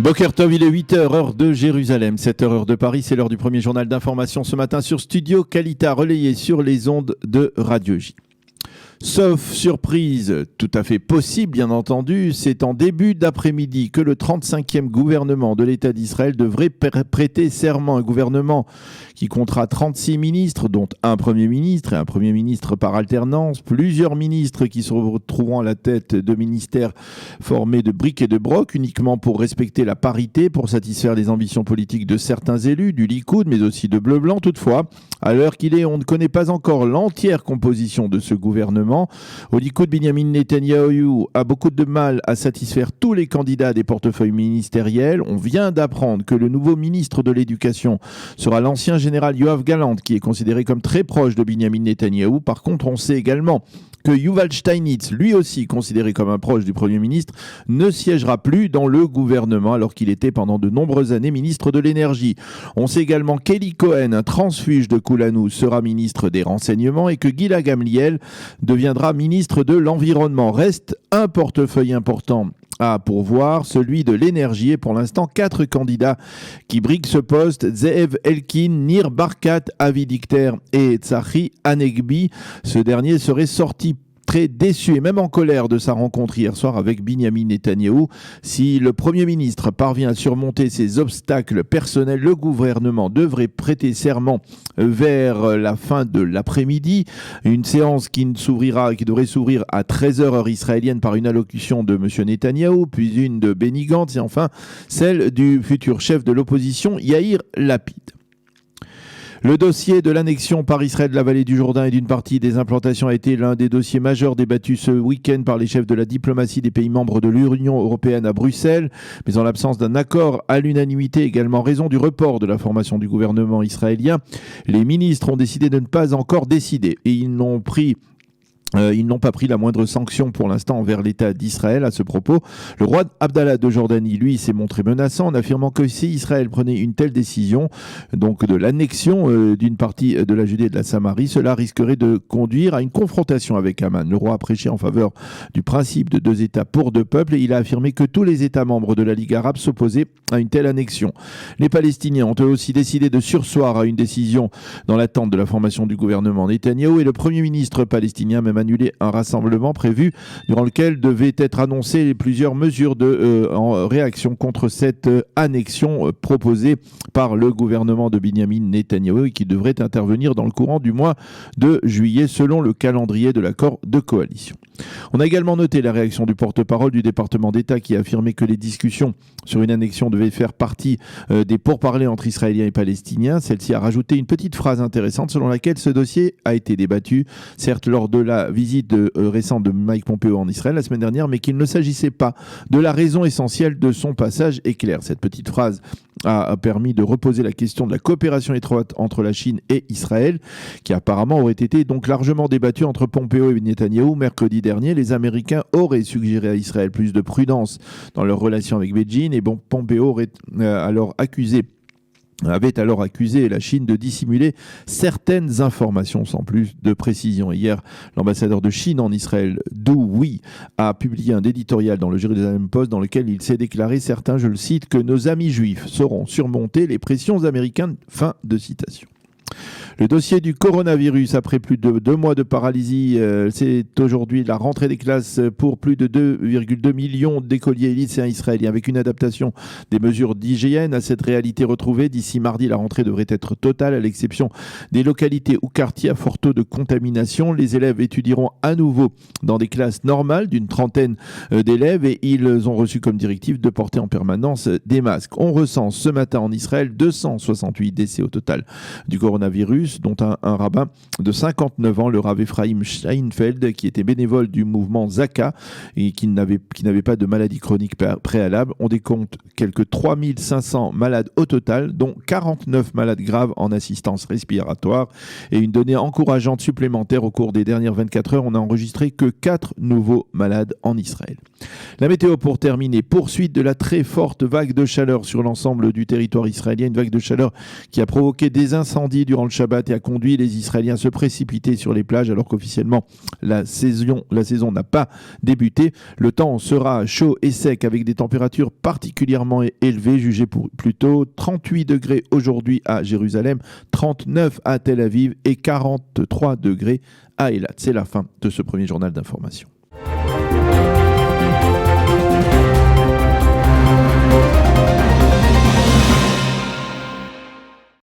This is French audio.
Boker Tov, il est 8h, heure de Jérusalem, 7h, heure de Paris, c'est l'heure du premier journal d'information ce matin sur Studio Kalita, relayé sur les ondes de Radio J. Sauf surprise, tout à fait possible bien entendu, c'est en début d'après-midi que le 35e gouvernement de l'État d'Israël devrait prêter serment. Un gouvernement qui comptera 36 ministres, dont un Premier ministre et un Premier ministre par alternance, plusieurs ministres qui se retrouveront à la tête de ministères formés de briques et de broc, uniquement pour respecter la parité, pour satisfaire les ambitions politiques de certains élus, du Likoud, mais aussi de Bleu-Blanc. Toutefois, à l'heure qu'il est, on ne connaît pas encore l'entière composition de ce gouvernement. Au Likoud, Binyamin Netanyahou a beaucoup de mal à satisfaire tous les candidats des portefeuilles ministériels. On vient d'apprendre que le nouveau ministre de l'Éducation sera l'ancien général Yoav Gallant, qui est considéré comme très proche de Binyamin Netanyahou. Par contre, on sait également que Yuval Steinitz, lui aussi considéré comme un proche du Premier ministre, ne siégera plus dans le gouvernement alors qu'il était pendant de nombreuses années ministre de l'Énergie. On sait également qu'Eli Cohen, un transfuge de Kulanou, sera ministre des Renseignements et que Gila Gamliel deviendra ministre de l'Environnement. Reste un portefeuille important à pourvoir, celui de l'énergie, et pour l'instant 4 candidats qui briguent ce poste: Zeev Elkin, Nir Barkat, Avi Dikter et Tzachi Hanegbi. Ce dernier serait sorti très déçu et même en colère de sa rencontre hier soir avec Binyamin Netanyahou. Si le Premier ministre parvient à surmonter ces obstacles personnels, le gouvernement devrait prêter serment vers la fin de l'après-midi. Une séance qui devrait s'ouvrir à 13h heure israélienne par une allocution de M. Netanyahou, puis une de Benny Gantz et enfin celle du futur chef de l'opposition Yair Lapid. Le dossier de l'annexion par Israël de la vallée du Jourdain et d'une partie des implantations a été l'un des dossiers majeurs débattus ce week-end par les chefs de la diplomatie des pays membres de l'Union européenne à Bruxelles. Mais en l'absence d'un accord à l'unanimité, également en raison du report de la formation du gouvernement israélien, les ministres ont décidé de ne pas encore décider et ils n'ont pas pris la moindre sanction pour l'instant envers l'État d'Israël. À ce propos, le roi Abdallah de Jordanie, lui, s'est montré menaçant en affirmant que si Israël prenait une telle décision, donc de l'annexion d'une partie de la Judée et de la Samarie, cela risquerait de conduire à une confrontation avec Amman. Le roi a prêché en faveur du principe de 2 États pour 2 peuples et il a affirmé que tous les États membres de la Ligue arabe s'opposaient à une telle annexion. Les Palestiniens ont eux aussi décidé de surseoir à une décision dans l'attente de la formation du gouvernement Netanyahou et le Premier ministre palestinien même annulé un rassemblement prévu durant lequel devaient être annoncées plusieurs mesures en réaction contre cette annexion proposée par le gouvernement de Binyamin Netanyahou et qui devrait intervenir dans le courant du mois de juillet selon le calendrier de l'accord de coalition. On a également noté la réaction du porte-parole du département d'État qui a affirmé que les discussions sur une annexion devaient faire partie des pourparlers entre Israéliens et Palestiniens. Celle-ci a rajouté une petite phrase intéressante selon laquelle ce dossier a été débattu, certes lors de la visite récente de Mike Pompeo en Israël la semaine dernière, mais qu'il ne s'agissait pas de la raison essentielle de son passage éclair. Cette petite phrase a permis de reposer la question de la coopération étroite entre la Chine et Israël, qui apparemment aurait été donc largement débattue entre Pompeo et Netanyahou. Mercredi dernier, les Américains auraient suggéré à Israël plus de prudence dans leurs relations avec Beijing et Pompeo avait alors accusé la Chine de dissimuler certaines informations sans plus de précision. Hier, l'ambassadeur de Chine en Israël, Du Wei, a publié un éditorial dans le Jerusalem Post dans lequel il s'est déclaré certain, je le cite, que nos amis juifs sauront surmonter les pressions américaines. Fin de citation. Le dossier du coronavirus, après plus de 2 mois de paralysie, c'est aujourd'hui la rentrée des classes pour plus de 2,2 millions d'écoliers et lycéens israéliens, avec une adaptation des mesures d'hygiène à cette réalité retrouvée. D'ici mardi, la rentrée devrait être totale, à l'exception des localités ou quartiers à fort taux de contamination. Les élèves étudieront à nouveau dans des classes normales d'une 30aine d'élèves et ils ont reçu comme directive de porter en permanence des masques. On recense ce matin en Israël 268 décès au total du coronavirus, dont un rabbin de 59 ans, le Rav Ephraim Steinfeld, qui était bénévole du mouvement Zaka et qui n'avait pas de maladie chronique préalable. On décompte quelques 3500 malades au total, dont 49 malades graves en assistance respiratoire. Et une donnée encourageante supplémentaire, au cours des dernières 24 heures, on n'a enregistré que 4 nouveaux malades en Israël. La météo pour terminer, poursuite de la très forte vague de chaleur sur l'ensemble du territoire israélien, une vague de chaleur qui a provoqué des incendies mouillé durant le Shabbat et a conduit les Israéliens à se précipiter sur les plages alors qu'officiellement la saison n'a pas débuté. Le temps sera chaud et sec avec des températures particulièrement élevées, jugées pour plutôt 38 degrés aujourd'hui à Jérusalem, 39 à Tel Aviv et 43 degrés à Eilat. C'est la fin de ce premier journal d'information.